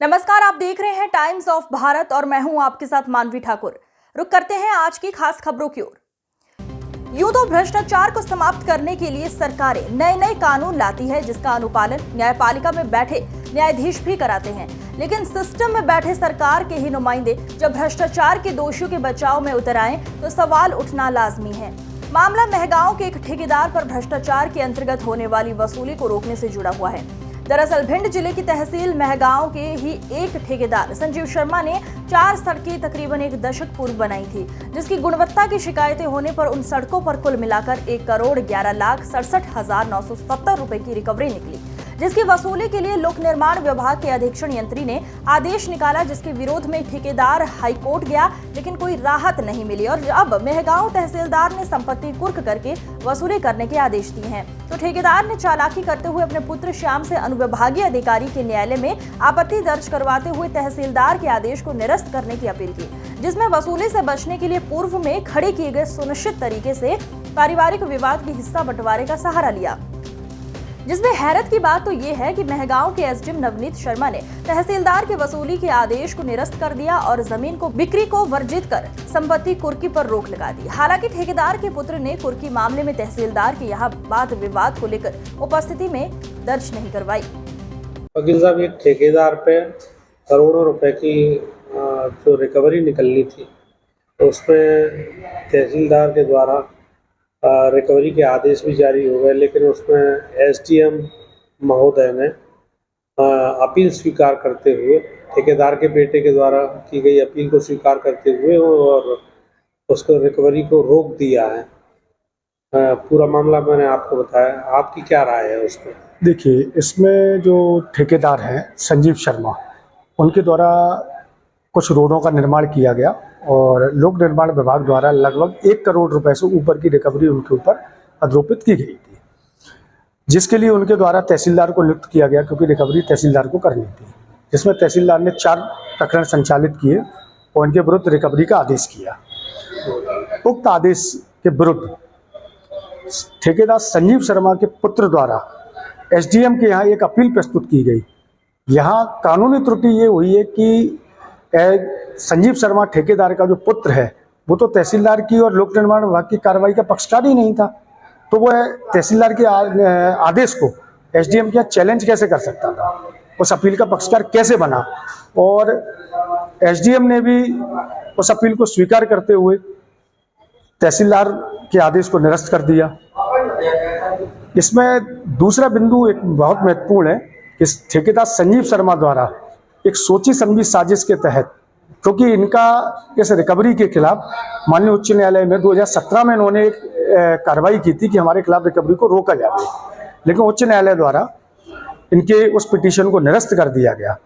नमस्कार, आप देख रहे हैं टाइम्स ऑफ भारत और मैं हूं आपके साथ मानवी ठाकुर। रुक करते हैं आज की खास खबरों की ओर। यूं तो भ्रष्टाचार को समाप्त करने के लिए सरकारें नए नए कानून लाती है, जिसका अनुपालन न्यायपालिका में बैठे न्यायाधीश भी कराते हैं। लेकिन सिस्टम में बैठे सरकार के ही नुमाइंदे जब भ्रष्टाचार के दोषियों के बचाव में उतर आए तो सवाल उठना लाजमी है। मामला मेहगांव के एक ठेकेदार पर भ्रष्टाचार के अंतर्गत होने वाली वसूली को रोकने से जुड़ा हुआ है। दरअसल भिंड जिले की तहसील मेहगांव के ही एक ठेकेदार संजीव शर्मा ने 4 सड़कें तकरीबन 1 दशक पूर्व बनाई थी, जिसकी गुणवत्ता की शिकायतें होने पर उन सड़कों पर कुल मिलाकर 1,11,67,970 रुपए की रिकवरी निकली, जिसकी वसूली के लिए लोक निर्माण विभाग के अधीक्षण यंत्री ने आदेश निकाला, जिसके विरोध में ठेकेदार हाईकोर्ट गया, लेकिन कोई राहत नहीं मिली और अब मेहगांव तहसीलदार ने संपत्ति कुर्क करके वसूली करने के आदेश दिए हैं। तो ठेकेदार ने चालाकी करते हुए अपने पुत्र श्याम से अनुविभागीय अधिकारी के न्यायालय में आपत्ति दर्ज करवाते हुए तहसीलदार के आदेश को निरस्त करने की अपील की, जिसमें वसूली से बचने के लिए पूर्व में खड़े किए गए सुनिश्चित तरीके से पारिवारिक विवाद के हिस्सा बंटवारे का सहारा लिया। जिसमें हैरत की बात तो ये है कि मेहगांव के एसडीएम नवनीत शर्मा ने तहसीलदार के वसूली के आदेश को निरस्त कर दिया और जमीन को बिक्री को वर्जित कर संपत्ति कुर्की पर रोक लगा दी। हालांकि ठेकेदार के पुत्र ने कुर्की मामले में तहसीलदार के यहाँ वाद विवाद को लेकर उपस्थिति में दर्ज नहीं करवाई। वकील साहब, एक ठेकेदार पे करोड़ों रुपए की जो रिकवरी निकलनी थी, तो उसमें तहसीलदार के द्वारा रिकवरी के आदेश भी जारी हो गए, लेकिन उसमें एसडीएम महोदय ने अपील स्वीकार करते हुए, ठेकेदार के बेटे के द्वारा की गई अपील को स्वीकार करते हुए और उसको रिकवरी को रोक दिया है। पूरा मामला मैंने आपको बताया, आपकी क्या राय है उस पर? देखिए, इसमें जो ठेकेदार हैं संजीव शर्मा, उनके द्वारा कुछ रोडों का निर्माण किया गया और लोक निर्माण विभाग द्वारा लगभग 1 करोड़ रुपए से ऊपर की रिकवरी उनके ऊपर आरोपित की गई थी, जिसके लिए उनके द्वारा तहसीलदार को नियुक्त किया गया, क्योंकि रिकवरी तहसीलदार को करनी थी। जिसमें तहसीलदार ने 4 प्रकरण संचालित किए और उनके विरुद्ध रिकवरी का आदेश किया। उक्त आदेश के विरुद्ध ठेकेदार संजीव शर्मा के पुत्र द्वारा एसडीएम के यहाँ एक अपील प्रस्तुत की गई। यहाँ कानूनी त्रुटि ये हुई है कि संजीव शर्मा ठेकेदार का जो पुत्र है, वो तो तहसीलदार की और लोक निर्माण विभाग की कार्रवाई का पक्षकार ही नहीं था, तो वह तहसीलदार के आदेश को एसडीएम के यहाँ चैलेंज कैसे कर सकता था, उस अपील का पक्षकार कैसे बना। और एसडीएम ने भी उस अपील को स्वीकार करते हुए तहसीलदार के आदेश को निरस्त कर दिया। इसमें दूसरा बिंदु एक बहुत महत्वपूर्ण है कि ठेकेदार संजीव शर्मा द्वारा एक सोची समझी साजिश के तहत, क्योंकि इनका इस रिकवरी के खिलाफ माननीय उच्च न्यायालय में 2017 में इन्होंने एक कार्रवाई की थी कि हमारे खिलाफ रिकवरी को रोका जाए, लेकिन उच्च न्यायालय द्वारा इनके उस पिटीशन को निरस्त कर दिया गया।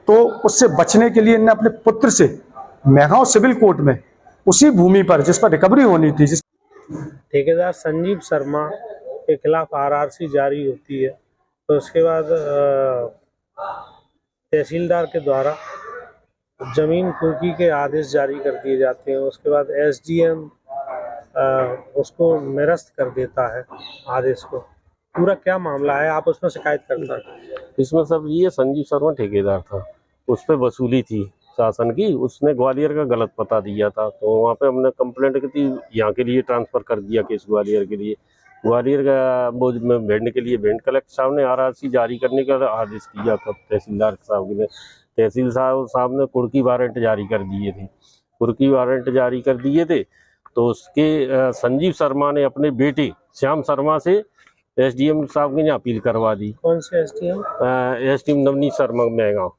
तो उससे बचने के लिए इन्होंने अपने पुत्र से मेहगांव सिविल कोर्ट में उसी भूमि पर जिस पर रिकवरी होनी थी, ठेकेदार संजीव शर्मा के खिलाफ आरआरसी जारी होती है, तो उसके बाद तहसीलदार के द्वारा जमीन कुर्की के आदेश जारी कर दिए जाते हैं। उसके बाद एसडीएम उसको निरस्त कर देता है आदेश को। पूरा क्या मामला है, आप उसमें शिकायत करता है? इसमें सब ये संजीव शर्मा ठेकेदार था, उस पर वसूली थी शासन की, उसने ग्वालियर का गलत पता दिया था, तो वहाँ पे हमने कंप्लेंट की थी, यहाँ के लिए ट्रांसफर कर दिया केस ग्वालियर के लिए। ग्वालियर का बोझ में भिंड के लिए भिंड कलेक्टर साहब ने आरआरसी जारी करने का आदेश किया था तहसीलदार साहब ने। तहसील साहब ने कुर्की वारंट जारी कर दिए थे, कुर्की वारंट जारी कर दिए थे। तो उसके संजीव शर्मा ने अपने बेटे श्याम शर्मा से एसडीएम साहब के यहाँ अपील करवा दी। कौन से एसडीएम? एसडीएम नवनीत शर्मा मेहगांव,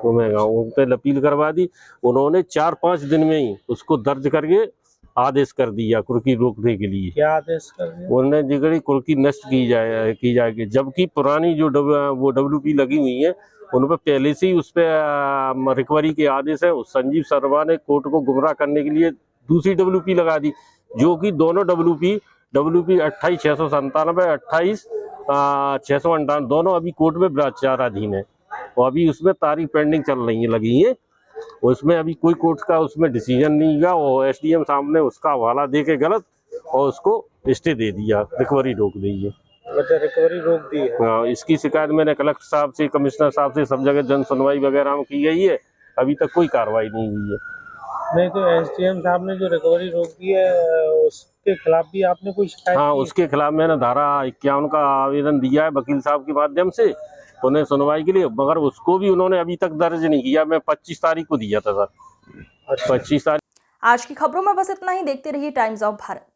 वो मेहगांव उन पर अपील करवा दी। उन्होंने 4-5 दिन में ही उसको दर्ज करके आदेश कर दिया कुर्की रोकने के लिए। क्या आदेश कर दिया? उन्होंने जिगड़ी कुर्की नष्ट की जाएगी, जबकि पुरानी जो वो डब्ल्यूपी लगी हुई है उन पर पहले से ही उस पर रिकवरी के आदेश है। संजीव शर्मा ने कोर्ट को गुमराह करने के लिए दूसरी डब्ल्यूपी लगा दी, जो कि दोनों डब्ल्यूपी 28,697, 28,658 दोनों अभी कोर्ट में विचाराधीन है और अभी उसमें तारीख पेंडिंग चल रही है लगी है। उसमें अभी कोई कोर्ट का उसमें डिसीजन नहीं हुआ और एसडीएम साहब ने उसका हवाला दे के गलत और उसको स्टे दे दिया, रिकवरी रोक दी है। अच्छा, रिकवरी रोक दी है। हाँ, इसकी शिकायत मैंने कलेक्टर साहब से, कमिश्नर साहब से, सब जगह जन सुनवाई वगैरह में की गई है, अभी तक कोई कार्रवाई नहीं हुई है। नहीं तो एसडीएम साहब ने जो रिकवरी रोक दी है उसके खिलाफ भी आपने कोई शिकायत हाँ, की? उसके खिलाफ मैंने धारा 51 का आवेदन दिया है वकील साहब के माध्यम से उन्हें सुनवाई के लिए, मगर उसको भी उन्होंने अभी तक दर्ज नहीं किया। मैं 25 तारीख को दिया था सर। अच्छा। 25 तारीख। आज की खबरों में बस इतना ही। देखते रहिए टाइम्स ऑफ भारत।